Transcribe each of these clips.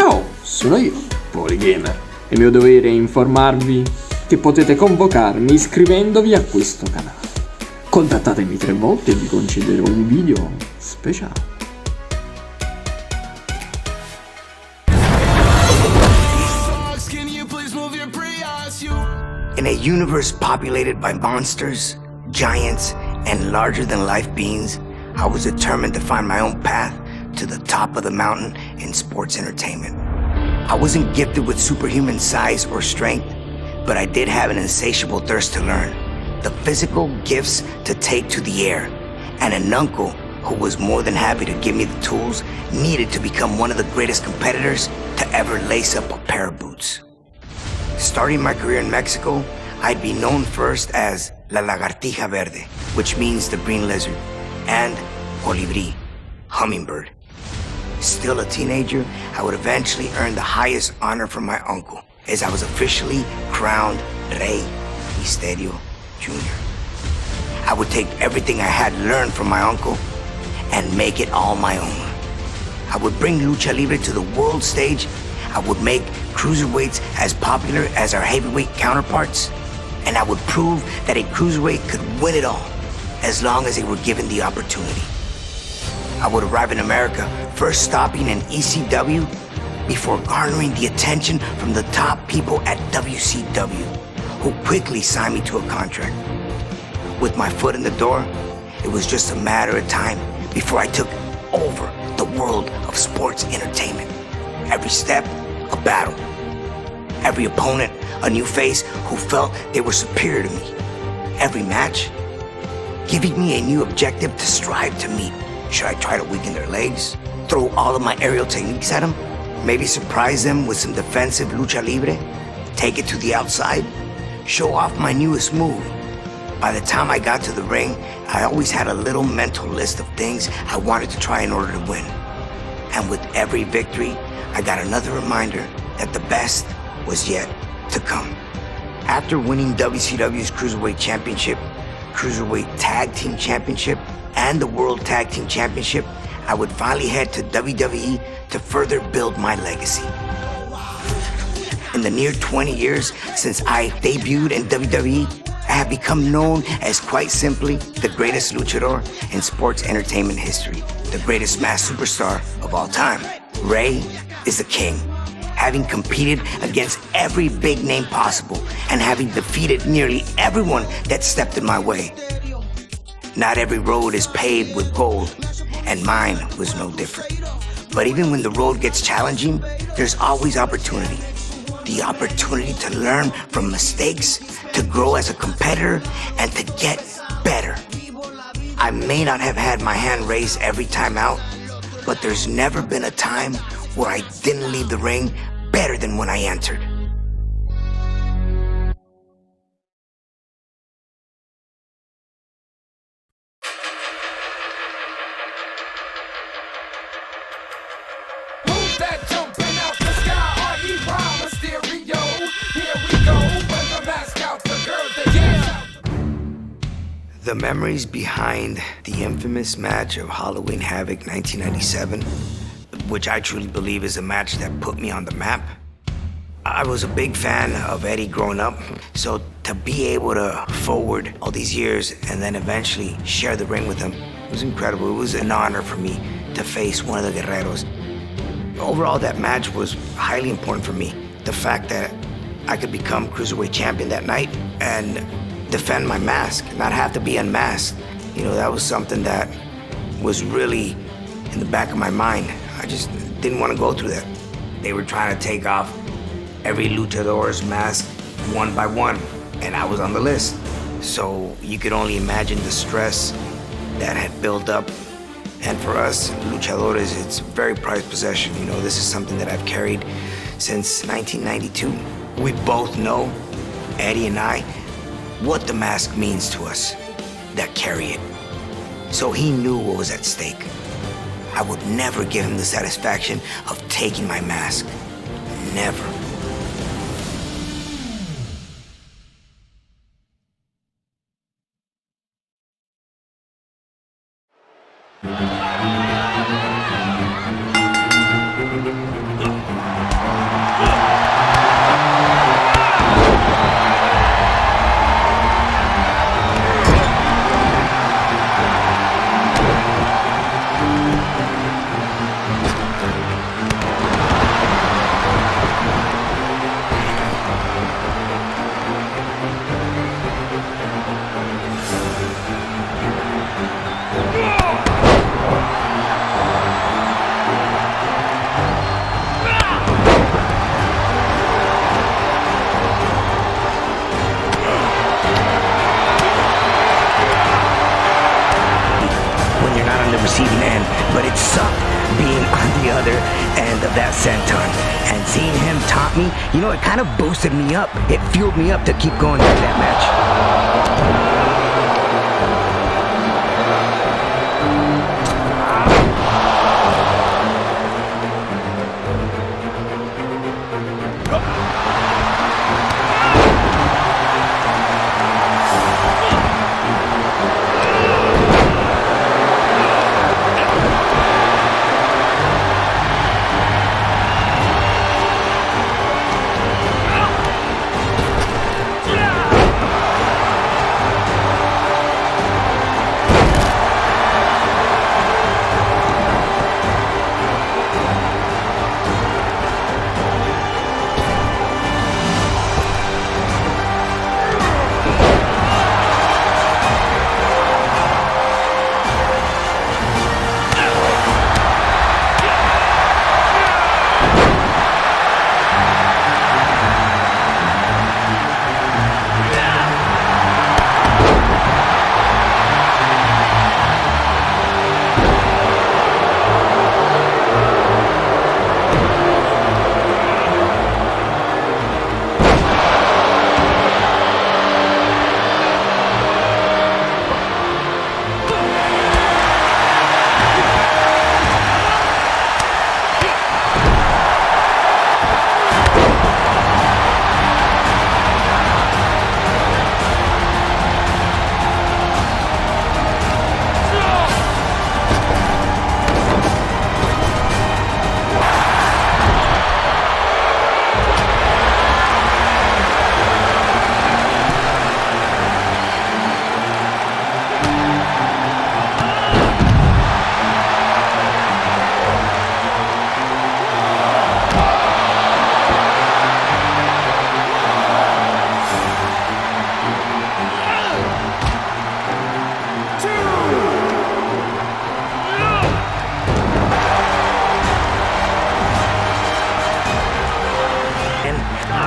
Ciao, sono io, PoliGamer. Il mio dovere è informarvi che potete convocarmi iscrivendovi a questo canale. Contattatemi 3 volte e vi concederò un video speciale. In a universe populated by monsters, giants, and larger-than-life beings, I was determined to find my own path to the top of the mountain in sports entertainment. I wasn't gifted with superhuman size or strength, but I did have an insatiable thirst to learn, the physical gifts to take to the air, and an uncle who was more than happy to give me the tools needed to become one of the greatest competitors to ever lace up a pair of boots. Starting my career in Mexico, I'd be known first as La Lagartija Verde, which means the green lizard, and Colibri, hummingbird. Still a teenager, I would eventually earn the highest honor from my uncle, as I was officially crowned Rey Misterio Jr. I would take everything I had learned from my uncle and make it all my own. I would bring Lucha Libre to the world stage. I would make cruiserweights as popular as our heavyweight counterparts, and I would prove that a cruiserweight could win it all, as long as they were given the opportunity. I would arrive in America, first stopping in ECW, before garnering the attention from the top people at WCW, who quickly signed me to a contract. With my foot in the door, it was just a matter of time before I took over the world of sports entertainment. Every step, a battle. Every opponent, a new face who felt they were superior to me. Every match, giving me a new objective to strive to meet. Should I try to weaken their legs? Throw all of my aerial techniques at them? Maybe surprise them with some defensive lucha libre? Take it to the outside? Show off my newest move? By the time I got to the ring, I always had a little mental list of things I wanted to try in order to win. And with every victory, I got another reminder that the best was yet to come. After winning WCW's Cruiserweight Championship, Cruiserweight Tag Team Championship, and the World Tag Team Championship, I would finally head to WWE to further build my legacy. In the near 20 years since I debuted in WWE, I have become known as, quite simply, the greatest luchador in sports entertainment history, the greatest mass superstar of all time. Rey is the king, having competed against every big name possible and having defeated nearly everyone that stepped in my way. Not every road is paved with gold, and mine was no different. But even when the road gets challenging, there's always opportunity. The opportunity to learn from mistakes, to grow as a competitor, and to get better. I may not have had my hand raised every time out, but there's never been a time where I didn't leave the ring better than when I entered. Who's that jumping out the sky? Rey Mysterio. Here we go. When the mask out, the girls they dance. The memories behind the infamous match of Halloween Havoc 1997, which I truly believe is a match that put me on the map. I was a big fan of Eddie growing up, so to be able to forward all these years and then eventually share the ring with him was incredible. It was an honor for me to face one of the Guerreros. Overall, that match was highly important for me. The fact that I could become Cruiserweight Champion that night and defend my mask, not have to be unmasked. You know, that was something that was really in the back of my mind. I just didn't want to go through that. They were trying to take off every luchador's mask one by one, and I was on the list. So you could only imagine the stress that had built up. And for us luchadores, it's a very prized possession. You know, this is something that I've carried since 1992. We both know, Eddie and I, what the mask means to us that carry it. So he knew what was at stake. I would never give him the satisfaction of taking my mask. Never. Receiving end, but it sucked being on the other end of that senton. And seeing him taunt me, you know, it kind of boosted me up. It fueled me up to keep going through that match.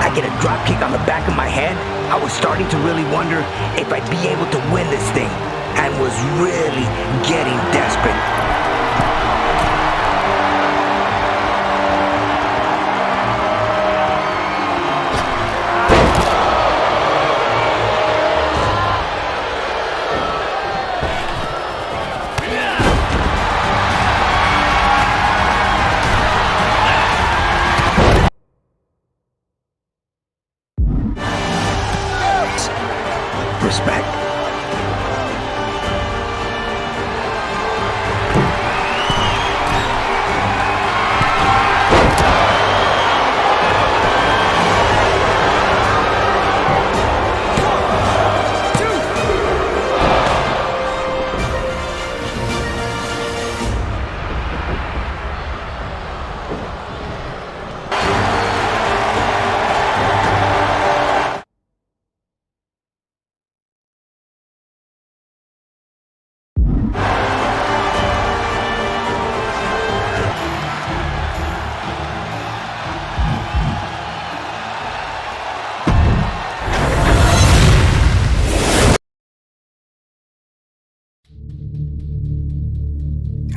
I get a drop kick on the back of my head, I was starting to really wonder if I'd be able to win this thing, and was really getting desperate. Respect.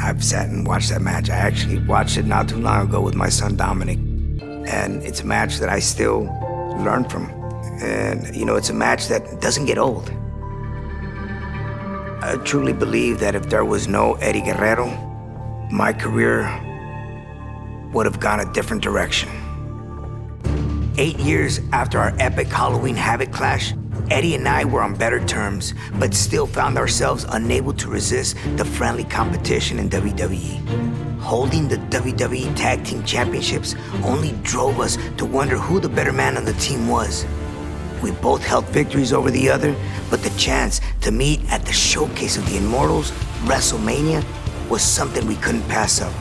I've sat and watched that match. I actually watched it not too long ago with my son Dominic. And it's a match that I still learn from. And, you know, it's a match that doesn't get old. I truly believe that if there was no Eddie Guerrero, my career would have gone a different direction. 8 years after our epic Halloween Havoc clash, Eddie and I were on better terms, but still found ourselves unable to resist the friendly competition in WWE. Holding the WWE Tag Team Championships only drove us to wonder who the better man on the team was. We both held victories over the other, but the chance to meet at the showcase of the Immortals, WrestleMania, was something we couldn't pass up.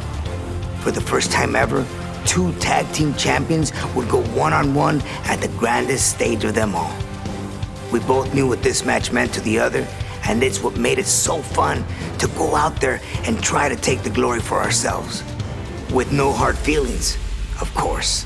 For the first time ever, two tag team champions would go one-on-one at the grandest stage of them all. We both knew what this match meant to the other, and it's what made it so fun to go out there and try to take the glory for ourselves. With no hard feelings, of course.